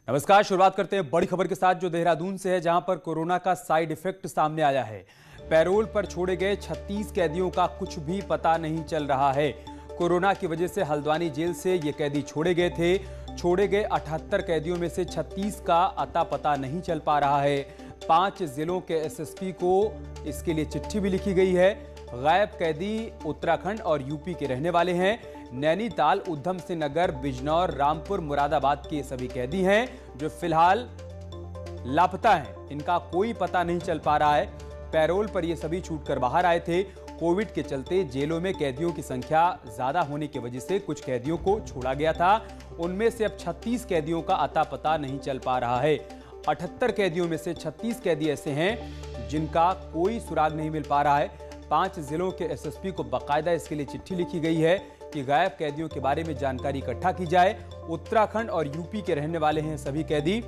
नमस्कार। शुरुआत करते हैं बड़ी खबर के साथ जो देहरादून से है, जहां पर कोरोना का साइड इफेक्ट सामने आया है। पैरोल पर छोड़े गए 36 कैदियों का कुछ भी पता नहीं चल रहा है। कोरोना की वजह से हल्द्वानी जेल से ये कैदी छोड़े गए थे। छोड़े गए 78 कैदियों में से 36 का अता पता नहीं चल पा रहा है। 5 जिलों के एसएसपी को इसके लिए चिट्ठी भी लिखी गई है। गायब कैदी उत्तराखंड और यूपी के रहने वाले हैं। नैनीताल, उधम सिंह नगर, बिजनौर, रामपुर, मुरादाबाद के सभी कैदी हैं जो फिलहाल लापता हैं। इनका कोई पता नहीं चल पा रहा है। पैरोल पर ये सभी छूटकर बाहर आए थे। कोविड के चलते जेलों में कैदियों की संख्या ज्यादा होने की वजह से कुछ कैदियों को छोड़ा गया था। उनमें से अब 36 कैदियों का अता पता नहीं चल पा रहा है। 78 कैदियों में से 36 कैदी ऐसे हैं जिनका कोई सुराग नहीं मिल पा रहा है। 5 जिलों के एसएसपी को बाकायदा इसके लिए चिट्ठी लिखी गई है कि गायब कैदियों के बारे में जानकारी इकट्ठा की जाए। उत्तराखंड और यूपी के रहने वाले हैं सभी कैदी।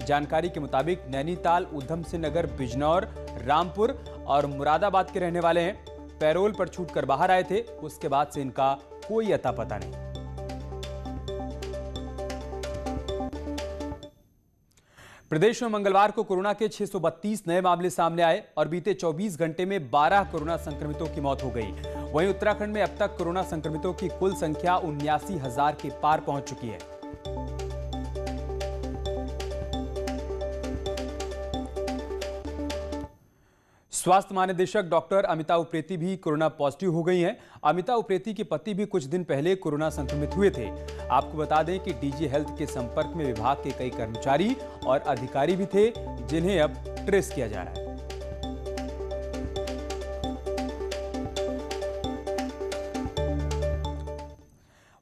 जानकारी के मुताबिक नैनीताल, उधम सिंह नगर, बिजनौर, रामपुर और मुरादाबाद के रहने वाले हैं। पैरोल पर छूटकर बाहर आए थे, उसके बाद से इनका कोई अता पता नहीं। प्रदेश में मंगलवार को कोरोना के 632 नए मामले सामने आए और बीते 24 घंटे में 12 कोरोना संक्रमितों की मौत हो गई। वहीं उत्तराखंड में अब तक कोरोना संक्रमितों की कुल संख्या 79,000 के पार पहुंच चुकी है। स्वास्थ्य महानिदेशक डॉक्टर अमिता उप्रेती भी कोरोना पॉजिटिव हो गई हैं। अमिता उप्रेती के पति भी कुछ दिन पहले कोरोना संक्रमित हुए थे। आपको बता दें कि डीजी हेल्थ के संपर्क में विभाग के कई कर्मचारी और अधिकारी भी थे, जिन्हें अब ट्रेस किया जा रहा है।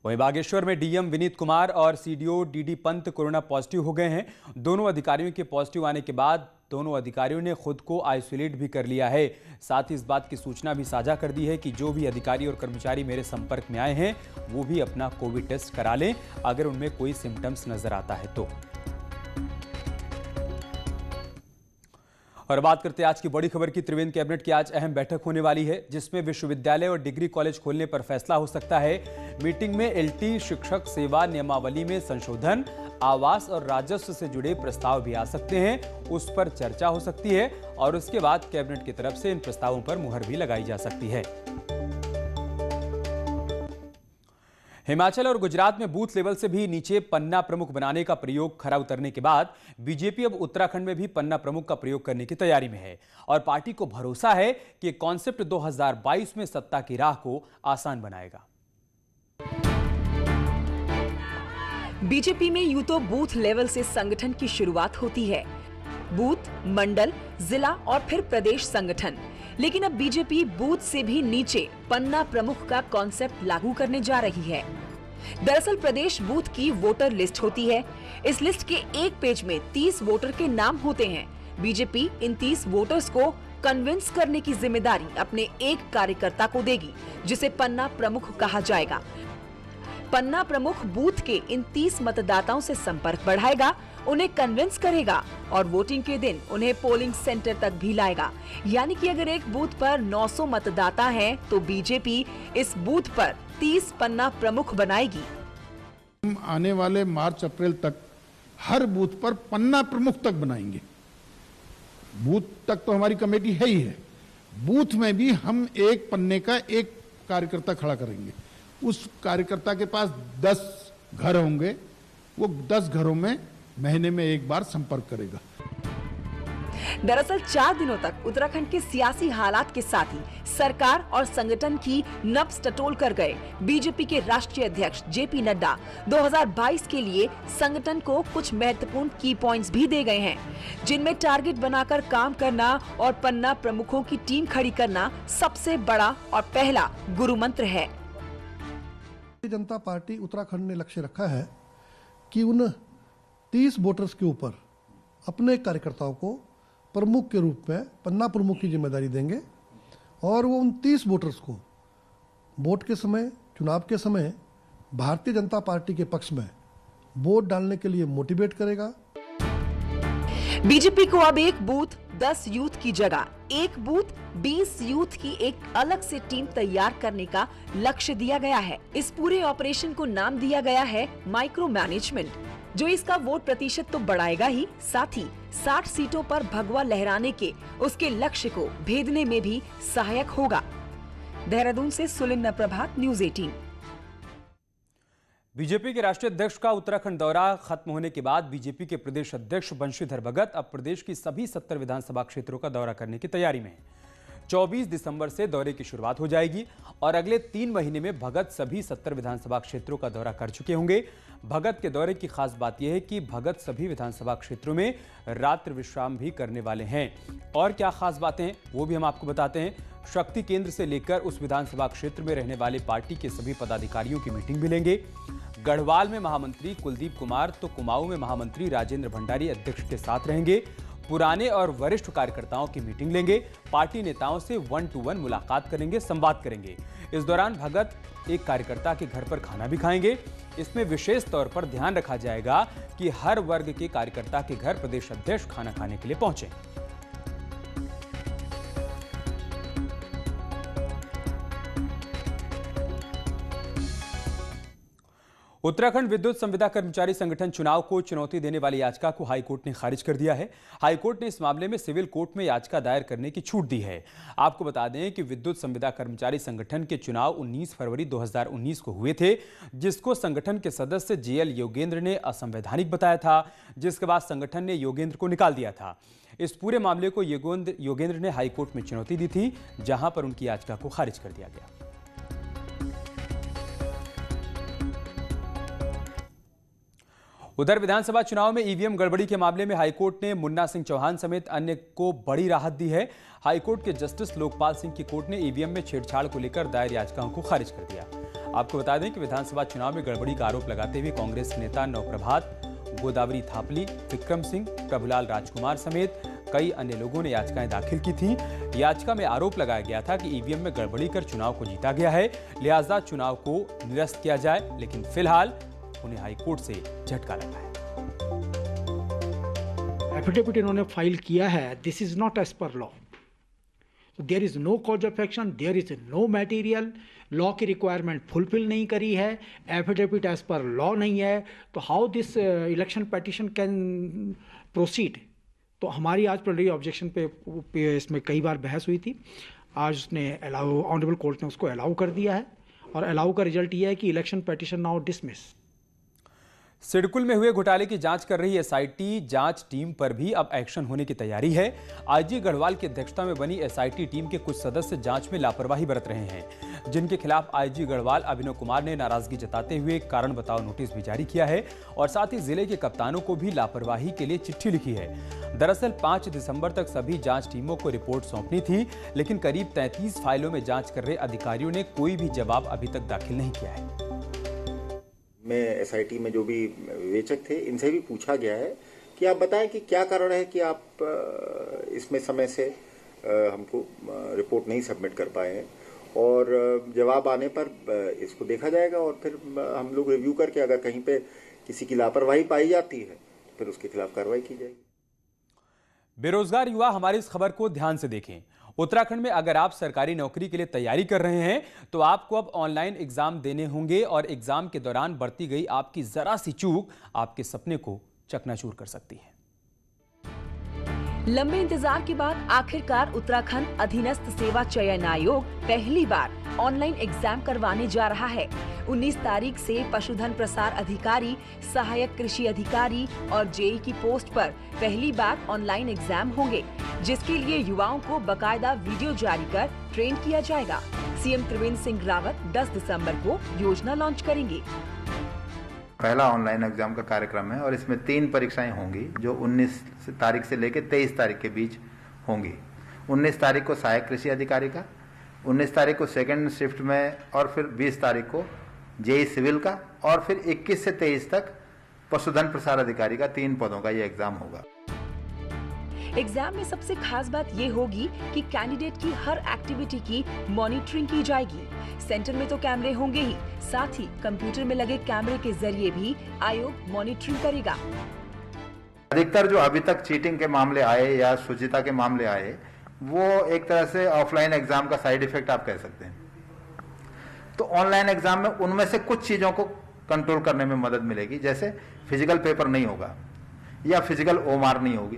वहीं बागेश्वर में डीएम विनीत कुमार और CDO DD Pant corona positive हो गए हैं। दोनों अधिकारियों के पॉजिटिव आने के बाद दोनों अधिकारियों ने खुद को आइसोलेट भी कर लिया है। साथ ही इस बात की सूचना भी साझा कर दी है कि जो भी अधिकारी और कर्मचारी मेरे संपर्क में आए हैं वो भी अपना कोविड टेस्ट करा लें अगर उनमें कोई सिम्टम्स नजर आता है तो। और बात करते हैं आज की बड़ी खबर की। त्रिवेंद्र कैबिनेट की आज अहम बैठक होने वाली है, जिसमें विश्वविद्यालय और डिग्री कॉलेज खोलने पर फैसला हो सकता है। मीटिंग में एलटी शिक्षक सेवा नियमावली में संशोधन, आवास और राजस्व से जुड़े प्रस्ताव भी आ सकते हैं, उस पर चर्चा हो सकती है और उसके बाद कैबिनेट की तरफ से इन प्रस्तावों पर मुहर भी लगाई जा सकती है। हिमाचल और गुजरात में बूथ लेवल से भी नीचे पन्ना प्रमुख बनाने का प्रयोग खरा उतरने के बाद बीजेपी अब उत्तराखंड में भी पन्ना प्रमुख का प्रयोग करने की तैयारी में है और पार्टी को भरोसा है कि कॉन्सेप्ट 2022 में सत्ता की राह को आसान बनाएगा। बीजेपी में यूं तो बूथ लेवल से संगठन की शुरुआत होती है, बूथ, मंडल, जिला और फिर प्रदेश संगठन। लेकिन अब बीजेपी बूथ से भी नीचे पन्ना प्रमुख का कॉन्सेप्ट लागू करने जा रही है। दरअसल प्रदेश बूथ की वोटर लिस्ट होती है। इस लिस्ट के एक पेज में 30 वोटर के नाम होते हैं। बीजेपी इन 30 वोटर्स को कन्विंस करने की जिम्मेदारी अपने एक कार्यकर्ता को देगी, जिसे पन्ना प्रमुख कहा जाएगा। पन्ना प्रमुख बूथ के इन 30 मतदाताओं से संपर्क बढ़ाएगा, उन्हें कन्विंस करेगा और वोटिंग के दिन उन्हें पोलिंग सेंटर तक भी लाएगा। यानी कि अगर एक बूथ पर 900 मतदाता हैं, तो बीजेपी इस बूथ पर 30 पन्ना प्रमुख बनाएगी। हम आने वाले मार्च अप्रैल तक हर बूथ पर पन्ना प्रमुख तक बनाएंगे। बूथ तक तो हमारी कमेटी है ही है, बूथ में भी हम एक पन्ने का एक कार्यकर्ता खड़ा करेंगे। उस कार्यकर्ता के पास 10 घर होंगे, वो 10 घरों में महीने में एक बार संपर्क करेगा। दरअसल 4 दिनों तक उत्तराखंड के सियासी हालात के साथ ही सरकार और संगठन की नब्ज टटोल कर गए बीजेपी के राष्ट्रीय अध्यक्ष जेपी नड्डा 2022 के लिए संगठन को कुछ महत्वपूर्ण की पॉइंट्स भी दे गए हैं, जिनमें टारगेट बनाकर काम करना और पन्ना प्रमुखों की टीम खड़ी करना सबसे बड़ा और पहला गुरु मंत्र है। भारतीय जनता पार्टी उत्तराखंड ने लक्ष्य रखा है कि उन 30 वोटर्स के ऊपर अपने कार्यकर्ताओं को प्रमुख के रूप में पन्ना प्रमुख की जिम्मेदारी देंगे और वो उन 30 वोटर्स को वोट के समय, चुनाव के समय भारतीय जनता पार्टी के पक्ष में वोट डालने के लिए मोटिवेट करेगा। बीजेपी को अब एक बूथ 10 यूथ की जगह एक बूथ 20 यूथ की एक अलग से टीम तैयार करने का लक्ष्य दिया गया है। इस पूरे ऑपरेशन को नाम दिया गया है माइक्रो मैनेजमेंट। जो इसका वोट प्रतिशत तो बढ़ाएगा ही, साथ ही 60 सीटों पर भगवा लहराने के उसके लक्ष्य को भेदने में भी सहायक होगा। देहरादून से सुलिंदर प्रभात, न्यूज़ 18। बीजेपी के राष्ट्रीय अध्यक्ष का उत्तराखंड दौरा खत्म होने के बाद बीजेपी के प्रदेश अध्यक्ष बंशीधर भगत अब प्रदेश की सभी 70 विधानसभा क्षेत्रों का दौरा करने की तैयारी में हैं। 24 दिसंबर से दौरे की शुरुआत हो जाएगी और अगले 3 महीने में भगत सभी 70 विधानसभा क्षेत्रों का दौरा कर चुके होंगे। भगत के दौरे की खास बात यह है कि भगत सभी विधानसभा क्षेत्रों में रात्रि विश्राम भी करने वाले हैं। और क्या खास बातें हैं वो भी हम आपको बताते हैं। शक्ति केंद्र से लेकर उस विधानसभा क्षेत्र में रहने वाले पार्टी के सभी पदाधिकारियों की मीटिंग भी लेंगे। गढ़वाल में महामंत्री कुलदीप कुमार तो कुमाऊं में महामंत्री राजेंद्र भंडारी अध्यक्ष के साथ रहेंगे। पुराने और वरिष्ठ कार्यकर्ताओं की मीटिंग लेंगे। पार्टी नेताओं से 1-to-1 मुलाकात करेंगे, संवाद करेंगे। इस दौरान भगत एक कार्यकर्ता के घर पर खाना भी खाएंगे। इसमें विशेष तौर पर ध्यान रखा जाएगा कि हर वर्ग के कार्यकर्ता के घर प्रदेश अध्यक्ष खाना खाने के लिए पहुंचे। उत्तराखंड विद्युत संविदा कर्मचारी संगठन चुनाव को चुनौती देने वाली याचिका को हाईकोर्ट ने खारिज कर दिया है। हाईकोर्ट ने इस मामले में सिविल कोर्ट में याचिका दायर करने की छूट दी है। आपको बता दें कि विद्युत संविदा कर्मचारी संगठन के चुनाव 19 फरवरी 2019 को हुए थे, जिसको संगठन के सदस्य जेएल योगेंद्र ने असंवैधानिक बताया था, जिसके बाद संगठन ने योगेंद्र को निकाल दिया था। इस पूरे मामले को योगेंद्र ने हाईकोर्ट में चुनौती दी थी, जहां पर उनकी याचिका को खारिज कर दिया गया। उधर विधानसभा चुनाव में ईवीएम गड़बड़ी के मामले में हाईकोर्ट ने मुन्ना सिंह चौहान समेत अन्य को बड़ी राहत दी है। हाईकोर्ट के जस्टिस लोकपाल सिंह की कोर्ट ने ईवीएम में छेड़छाड़ को लेकर दायर याचिकाओं को खारिज कर दिया। आपको बता दें कि विधानसभा चुनाव में गड़बड़ी का आरोप लगाते हुए कांग्रेस नेता नवप्रभात, गोदावरी थापली, विक्रम सिंह, प्रभुलाल राजकुमार समेत कई अन्य लोगों ने याचिकाएं दाखिल की थी। याचिका में आरोप लगाया गया था कि ईवीएम में गड़बड़ी कर चुनाव को जीता गया है, लिहाजा चुनाव को निरस्त किया जाए, लेकिन फिलहाल उन्हें हाईकोर्ट से झटका लगा है। एफिडेविट इन्होंने फाइल किया है, this is not as per law, there is no cause of action, there is no material, law की रिक्वायरमेंट फुलफिल नहीं करी है, एफिडेविट एज पर लॉ नहीं है, तो how this election petition can proceed. तो हमारी आज प्रिलिमिनरी ऑब्जेक्शन पे इसमें कई बार बहस हुई थी। आज उसने अलाउ, ऑनरेबल कोर्ट ने उसको अलाउ कर दिया है और अलाउ का रिजल्ट ये है कि election petition now dismiss. SIDCUL में हुए घोटाले की जांच कर रही एसआईटी जांच टीम पर भी अब एक्शन होने की तैयारी है। आईजी गढ़वाल की अध्यक्षता में बनी एसआईटी टीम के कुछ सदस्य जांच में लापरवाही बरत रहे हैं, जिनके खिलाफ आईजी गढ़वाल अभिनव कुमार ने नाराजगी जताते हुए कारण बताओ नोटिस भी जारी किया है और साथ ही जिले के कप्तानों को भी लापरवाही के लिए चिट्ठी लिखी है। दरअसल 5 दिसंबर तक सभी जांच टीमों को रिपोर्ट सौंपनी थी, लेकिन करीब 33 फाइलों में जांच कर रहे अधिकारियों ने कोई भी जवाब अभी तक दाखिल नहीं किया है। में एसआईटी में जो भी विवेचक थे, इनसे भी पूछा गया है कि आप बताएं कि क्या कारण है कि आप इसमें समय से हमको रिपोर्ट नहीं सबमिट कर पाए हैं, और जवाब आने पर इसको देखा जाएगा और फिर हम लोग रिव्यू करके अगर कहीं पे किसी की लापरवाही पाई जाती है फिर उसके खिलाफ कार्रवाई की जाएगी। बेरोजगार युवा हमारी इस खबर को ध्यान से देखें। उत्तराखंड में अगर आप सरकारी नौकरी के लिए तैयारी कर रहे हैं तो आपको अब ऑनलाइन एग्जाम देने होंगे और एग्जाम के दौरान बरती गई आपकी जरा सी चूक आपके सपने को चकनाचूर कर सकती है। लंबे इंतजार के बाद आखिरकार उत्तराखंड अधीनस्थ सेवा चयन आयोग पहली बार ऑनलाइन एग्जाम करवाने जा रहा है। 19 तारीख से पशुधन प्रसार अधिकारी, सहायक कृषि अधिकारी और जेई की पोस्ट पर पहली बार ऑनलाइन एग्जाम होंगे, जिसके लिए युवाओं को बकायदा वीडियो जारी कर ट्रेन किया जाएगा। सीएम त्रिवेंद्र सिंह रावत 10 दिसंबर को योजना लॉन्च करेंगे। पहला ऑनलाइन एग्जाम का कार्यक्रम है और इसमें 3 परीक्षाएं होंगी जो 19 तारीख से लेकर 23 तारीख के बीच होंगी। 19 तारीख को सहायक कृषि अधिकारी का, 19 तारीख को सेकंड शिफ्ट में और फिर 20 तारीख को जेई सिविल का और फिर 21 से 23 तक पशुधन प्रसार अधिकारी का 3 पदों का ये एग्जाम होगा। एग्जाम में सबसे खास बात ये होगी कि कैंडिडेट की हर एक्टिविटी की मॉनिटरिंग की जाएगी। सेंटर में तो कैमरे होंगे ही, साथ ही कंप्यूटर में लगे कैमरे के जरिए भी आयोग मॉनिटरिंग करेगा। अधिकतर जो अभी तक चीटिंग के मामले आए या शुचिता के मामले आए, वो एक तरह से ऑफलाइन एग्जाम का साइड इफेक्ट आप कह सकते हैं। तो ऑनलाइन एग्जाम में उनमें से कुछ चीजों को कंट्रोल करने में मदद मिलेगी। जैसे फिजिकल पेपर नहीं होगा या फिजिकल ओमार नहीं होगी,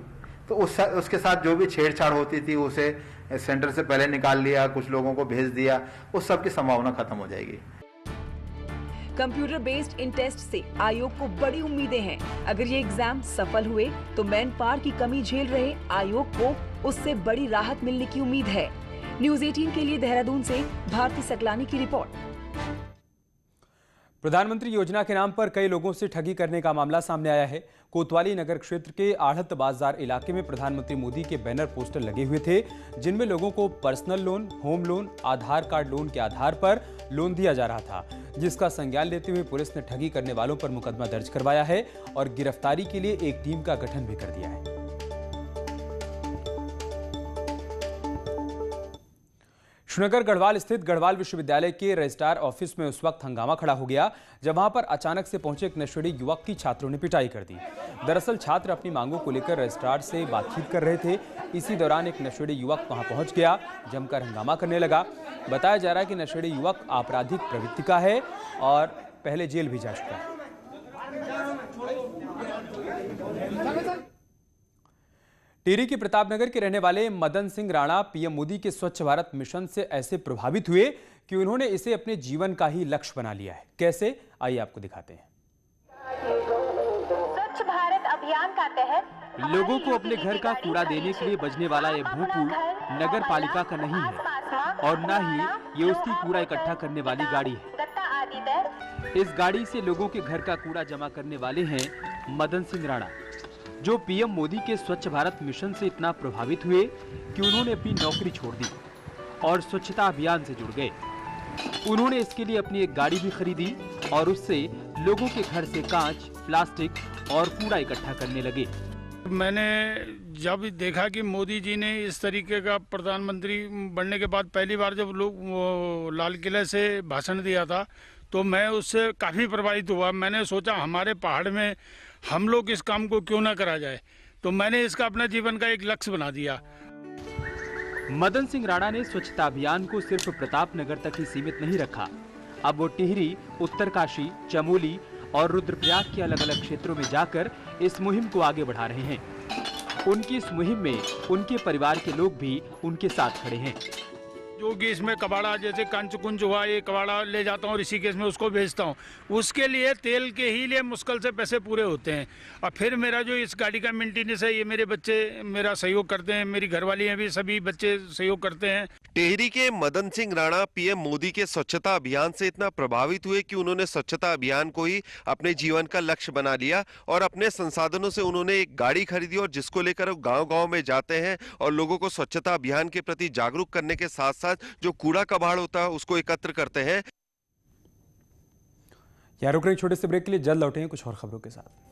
तो उसके साथ जो भी छेड़छाड़ होती थी उसे सेंटर से पहले निकाल लिया, कुछ लोगों को भेज दिया, उस सब की संभावना खत्म हो जाएगी। कंप्यूटर बेस्ड इन टेस्ट से आयोग को बड़ी उम्मीदें हैं। अगर ये एग्जाम सफल हुए तो मैन पावर की कमी झेल रहे आयोग को उससे बड़ी राहत मिलने की उम्मीद है। न्यूज़ 18 के लिए देहरादून से भारती सकलानी की रिपोर्ट। प्रधानमंत्री योजना के नाम पर कई लोगों से ठगी करने का मामला सामने आया है। कोतवाली नगर क्षेत्र के आढ़त बाजार इलाके में प्रधानमंत्री मोदी के बैनर पोस्टर लगे हुए थे, जिनमें लोगों को पर्सनल लोन, होम लोन, आधार कार्ड लोन के आधार पर लोन दिया जा रहा था, जिसका संज्ञान लेते हुए पुलिस ने ठगी करने वालों पर मुकदमा दर्ज करवाया है और गिरफ्तारी के लिए एक टीम का गठन भी कर दिया है। श्रीनगर गढ़वाल स्थित गढ़वाल विश्वविद्यालय के रजिस्ट्रार ऑफिस में उस वक्त हंगामा खड़ा हो गया जब वहां पर अचानक से पहुंचे एक नशेड़ी युवक की छात्रों ने पिटाई कर दी। दरअसल छात्र अपनी मांगों को लेकर रजिस्ट्रार से बातचीत कर रहे थे। इसी दौरान एक नशेड़ी युवक वहां पहुंच गया, जमकर हंगामा करने लगा। बताया जा रहा है कि नशेड़ी युवक आपराधिक प्रवृत्ति का है और पहले जेल भी जा चुका है। टिहरी के प्रतापनगर के रहने वाले मदन सिंह राणा पीएम मोदी के स्वच्छ भारत मिशन से ऐसे प्रभावित हुए कि उन्होंने इसे अपने जीवन का ही लक्ष्य बना लिया है। कैसे, आइए आपको दिखाते हैं। स्वच्छ भारत अभियान का तहत लोगों को अपने घर का कूड़ा देने के लिए बजने वाला ये भूपू नगर पालिका का नहीं है और न ही ये उसकी कूड़ा इकट्ठा करने वाली गाड़ी है। इस गाड़ी से लोगों के घर का कूड़ा जमा करने वाले हैं मदन सिंह राणा, जो पीएम मोदी के स्वच्छ भारत मिशन से इतना प्रभावित हुए कि उन्होंने अपनी नौकरी छोड़ दी और स्वच्छता अभियान से जुड़ गए। उन्होंने इसके लिए अपनी एक गाड़ी भी खरीदी और उससे लोगों के घर से कांच, प्लास्टिक और कूड़ा इकट्ठा करने लगे। मैंने जब देखा कि मोदी जी ने इस तरीके का प्रधानमंत्री बनने के बाद पहली बार जब लोग लाल किले से भाषण दिया था, तो मैं उससे काफ़ी प्रभावित हुआ। मैंने सोचा हमारे पहाड़ में हम लोग इस काम को क्यों ना करा जाए, तो मैंने इसका अपना जीवन का एक लक्ष्य बना दिया। मदन सिंह राणा ने स्वच्छता अभियान को सिर्फ प्रतापनगर तक ही सीमित नहीं रखा। अब वो टिहरी, उत्तरकाशी, चमोली और रुद्रप्रयाग के अलग अलग क्षेत्रों में जाकर इस मुहिम को आगे बढ़ा रहे हैं। उनकी इस मुहिम में उनके परिवार के लोग भी उनके साथ खड़े हैं। जो कि इसमें कबाड़ा, जैसे कंचकुंज हुआ, ये कबाड़ा ले जाता हूँ ऋषिकेश में, उसको भेजता हूँ। उसके लिए तेल के ही लिए मुश्किल से पैसे पूरे होते हैं। और फिर मेरा जो इस गाड़ी का मेंटेनेंस है, ये मेरे बच्चे मेरा सहयोग करते हैं, मेरी घरवाली हैं भी, सभी बच्चे सहयोग करते हैं। टिहरी के मदन सिंह राणा पीएम मोदी के स्वच्छता अभियान से इतना प्रभावित हुए कि उन्होंने स्वच्छता अभियान को ही अपने जीवन का लक्ष्य बना लिया और अपने संसाधनों से उन्होंने एक गाड़ी खरीदी और जिसको लेकर वो गांव-गांव में जाते हैं और लोगों को स्वच्छता अभियान के प्रति जागरूक करने के साथ साथ जो कूड़ा कबाड़ होता है उसको एकत्र करते हैं। यहाँ रुक रहे छोटे से ब्रेक के लिए, जल्द लौटेंगे कुछ और खबरों के साथ।